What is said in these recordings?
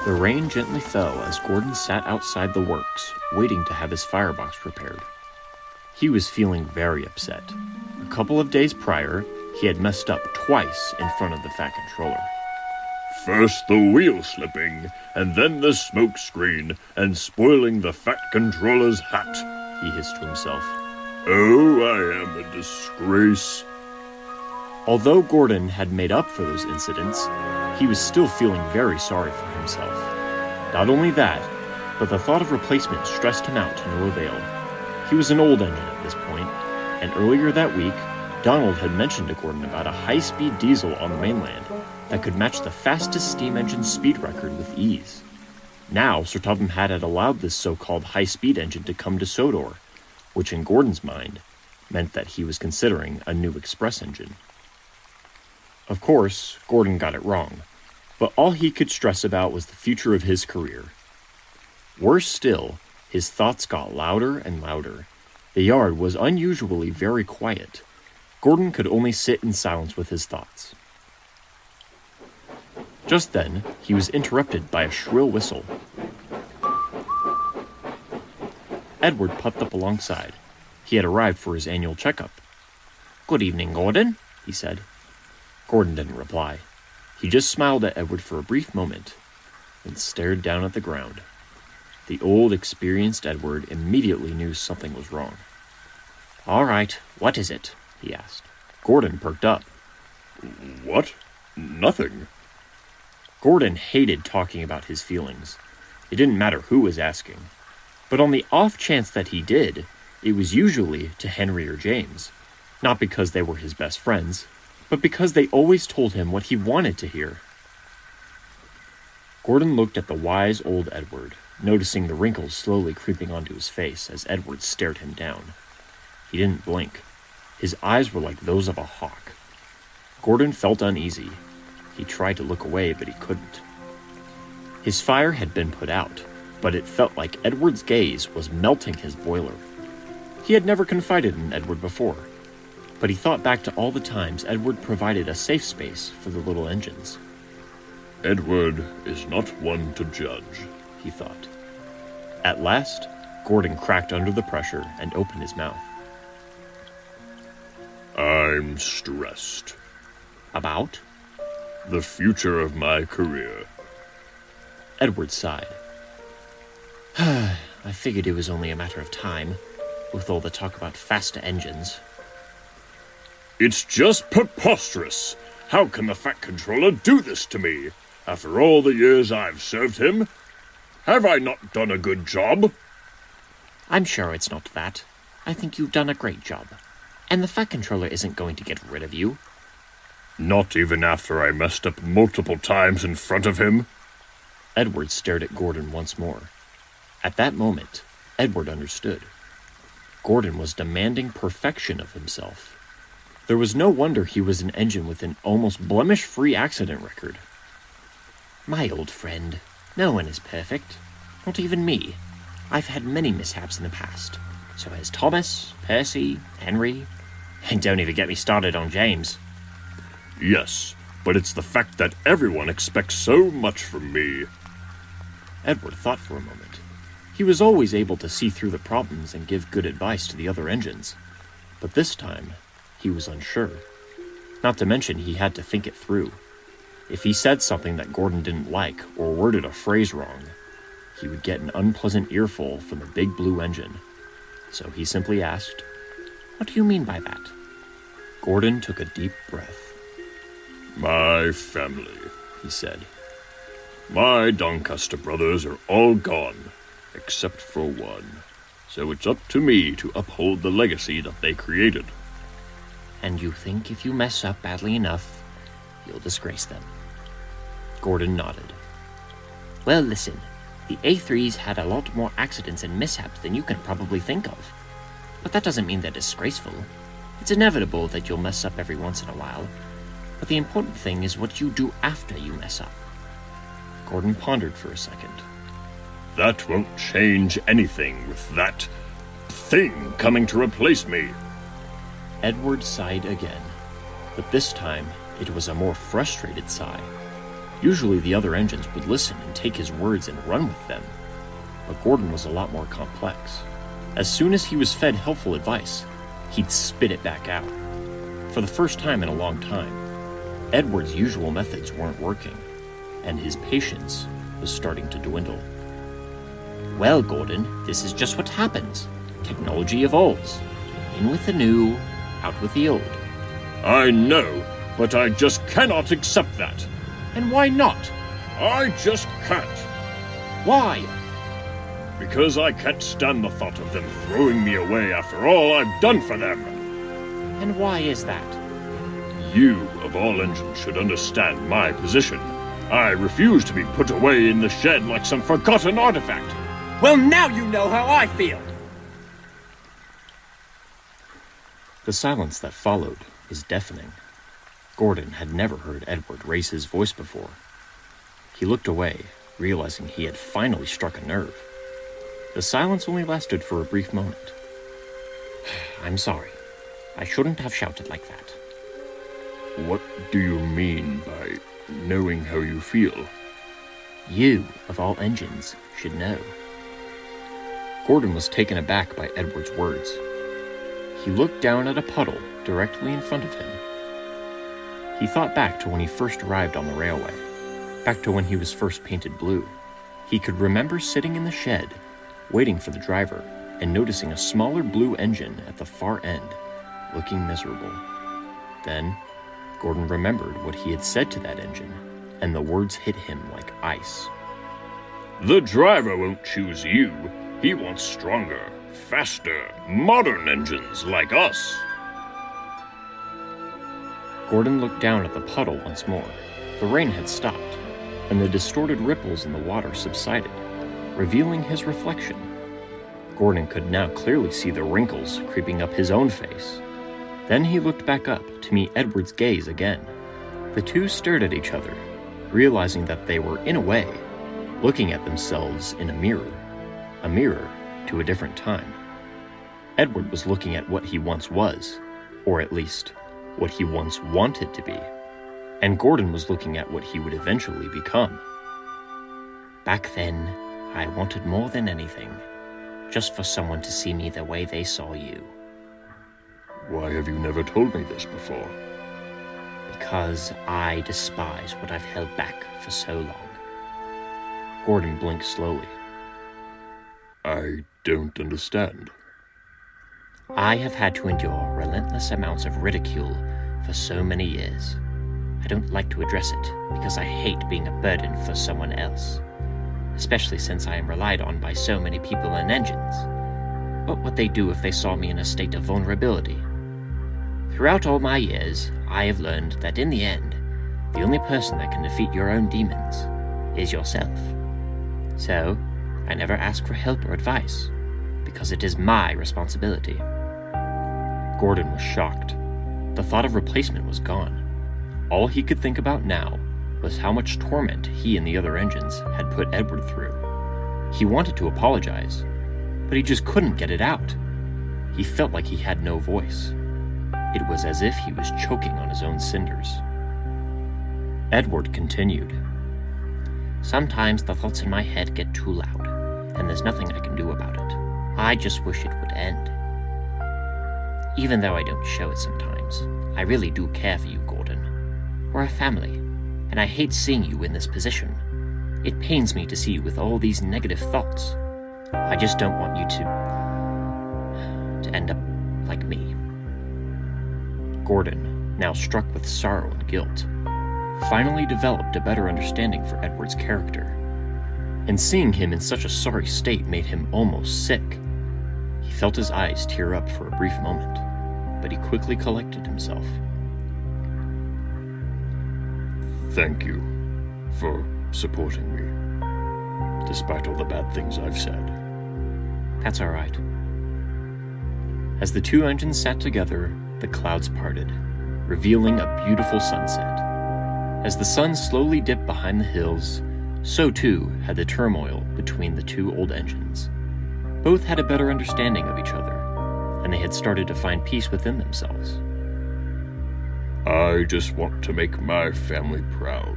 The rain gently fell as Gordon sat outside the works, waiting to have his firebox repaired. He was feeling very upset. A couple of days prior, he had messed up twice in front of the Fat Controller. First the wheel slipping, and then the smoke screen, and spoiling the Fat Controller's hat, he hissed to himself. Oh, I am a disgrace. Although Gordon had made up for those incidents, he was still feeling very sorry for himself. Not only that, but the thought of replacement stressed him out to no avail. He was an old engine at this point, and earlier that week, Donald had mentioned to Gordon about a high-speed diesel on the mainland that could match the fastest steam engine's speed record with ease. Now, Sir Topham Hatt had allowed this so-called high-speed engine to come to Sodor, which in Gordon's mind meant that he was considering a new express engine. Of course, Gordon got it wrong, but all he could stress about was the future of his career. Worse still, his thoughts got louder and louder. The yard was unusually very quiet. Gordon could only sit in silence with his thoughts. Just then, he was interrupted by a shrill whistle. Edward puffed up alongside. He had arrived for his annual checkup. "Good evening, Gordon," he said. Gordon didn't reply. He just smiled at Edward for a brief moment, then stared down at the ground. The old, experienced Edward immediately knew something was wrong. "All right, what is it?" he asked. Gordon perked up. What? Nothing. Gordon hated talking about his feelings. It didn't matter who was asking. But on the off chance that he did, it was usually to Henry or James. Not because they were his best friends, but because they always told him what he wanted to hear. Gordon looked at the wise old Edward, noticing the wrinkles slowly creeping onto his face as Edward stared him down. He didn't blink. His eyes were like those of a hawk. Gordon felt uneasy. He tried to look away, but he couldn't. His fire had been put out, but it felt like Edward's gaze was melting his boiler. He had never confided in Edward before, but he thought back to all the times Edward provided a safe space for the little engines. Edward is not one to judge, he thought. At last, Gordon cracked under the pressure and opened his mouth. I'm stressed. About? The future of my career. Edward sighed. I figured it was only a matter of time, with all the talk about faster engines. It's just preposterous! How can the Fat Controller do this to me? After all the years I've served him? Have I not done a good job? I'm sure it's not that. I think you've done a great job. And the Fat Controller isn't going to get rid of you. Not even after I messed up multiple times in front of him? Edward stared at Gordon once more. At that moment, Edward understood. Gordon was demanding perfection of himself. There was no wonder he was an engine with an almost blemish-free accident record. My old friend, no one is perfect. Not even me. I've had many mishaps in the past. So has Thomas, Percy, Henry. And don't even get me started on James. Yes, but it's the fact that everyone expects so much from me. Edward thought for a moment. He was always able to see through the problems and give good advice to the other engines. But this time, he was unsure. Not to mention he had to think it through. If he said something that Gordon didn't like or worded a phrase wrong, he would get an unpleasant earful from the big blue engine. So he simply asked, "What do you mean by that?" Gordon took a deep breath. My family, he said. My Doncaster brothers are all gone, except for one. So it's up to me to uphold the legacy that they created. And you think if you mess up badly enough, you'll disgrace them? Gordon nodded. Well, listen, the A3s had a lot more accidents and mishaps than you can probably think of. But that doesn't mean they're disgraceful. It's inevitable that you'll mess up every once in a while. But the important thing is what you do after you mess up. Gordon pondered for a second. That won't change anything with that thing coming to replace me. Edward sighed again, but this time it was a more frustrated sigh. Usually the other engines would listen and take his words and run with them, but Gordon was a lot more complex. As soon as he was fed helpful advice, he'd spit it back out. For the first time in a long time, Edward's usual methods weren't working, and his patience was starting to dwindle. Well, Gordon, this is just what happens. Technology evolves. In with the new, out with the old. I know, but I just cannot accept that. And why not? I just can't. Why? Because I can't stand the thought of them throwing me away after all I've done for them. And why is that? You, of all engines, should understand my position. I refuse to be put away in the shed like some forgotten artifact. Well, now you know how I feel! The silence that followed was deafening. Gordon had never heard Edward raise his voice before. He looked away, realizing he had finally struck a nerve. The silence only lasted for a brief moment. I'm sorry. I shouldn't have shouted like that. What do you mean by knowing how you feel? You, of all engines, should know. Gordon was taken aback by Edward's words. He looked down at a puddle directly in front of him. He thought back to when he first arrived on the railway, back to when he was first painted blue. He could remember sitting in the shed, waiting for the driver, and noticing a smaller blue engine at the far end, looking miserable. Then, Gordon remembered what he had said to that engine, and the words hit him like ice. The driver won't choose you. He wants stronger, faster, modern engines like us. Gordon looked down at the puddle once more. The rain had stopped, and the distorted ripples in the water subsided, revealing his reflection. Gordon could now clearly see the wrinkles creeping up his own face. Then he looked back up to meet Edward's gaze again. The two stared at each other, realizing that they were, in a way, looking at themselves in a mirror to a different time. Edward was looking at what he once was, or at least, what he once wanted to be, and Gordon was looking at what he would eventually become. Back then, I wanted more than anything, just for someone to see me the way they saw you. Why have you never told me this before? Because I despise what I've held back for so long. Gordon blinked slowly. I don't understand. I have had to endure relentless amounts of ridicule for so many years. I don't like to address it because I hate being a burden for someone else, especially since I am relied on by so many people and engines. What would they do if they saw me in a state of vulnerability? Throughout all my years, I have learned that in the end, the only person that can defeat your own demons is yourself. So, I never ask for help or advice, because it is my responsibility. Gordon was shocked. The thought of replacement was gone. All he could think about now was how much torment he and the other engines had put Edward through. He wanted to apologize, but he just couldn't get it out. He felt like he had no voice. It was as if he was choking on his own cinders. Edward continued. Sometimes the thoughts in my head get too loud, and there's nothing I can do about it. I just wish it would end. Even though I don't show it sometimes, I really do care for you, Gordon. We're a family, and I hate seeing you in this position. It pains me to see you with all these negative thoughts. I just don't want you to end up like me. Gordon, now struck with sorrow and guilt, finally developed a better understanding for Edward's character. And seeing him in such a sorry state made him almost sick. He felt his eyes tear up for a brief moment, but he quickly collected himself. Thank you for supporting me, despite all the bad things I've said. That's all right. As the two engines sat together, the clouds parted, revealing a beautiful sunset. As the sun slowly dipped behind the hills, so too had the turmoil between the two old engines. Both had a better understanding of each other, and they had started to find peace within themselves. I just want to make my family proud.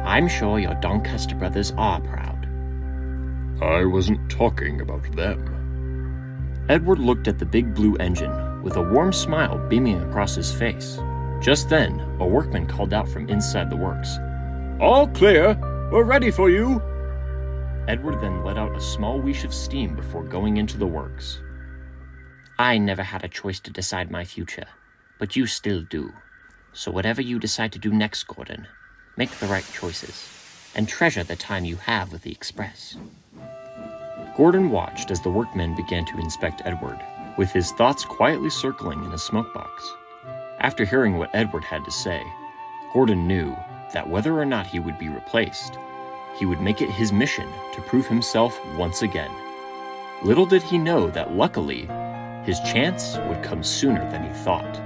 I'm sure your Doncaster brothers are proud. I wasn't talking about them. Edward looked at the big blue engine with a warm smile beaming across his face. Just then, a workman called out from inside the works. All clear. We're ready for you. Edward then let out a small wheeze of steam before going into the works. I never had a choice to decide my future, but you still do. So whatever you decide to do next, Gordon, make the right choices, and treasure the time you have with the Express. Gordon watched as the workmen began to inspect Edward, with his thoughts quietly circling in his smokebox. After hearing what Edward had to say, Gordon knew that whether or not he would be replaced, he would make it his mission to prove himself once again. Little did he know that luckily, his chance would come sooner than he thought.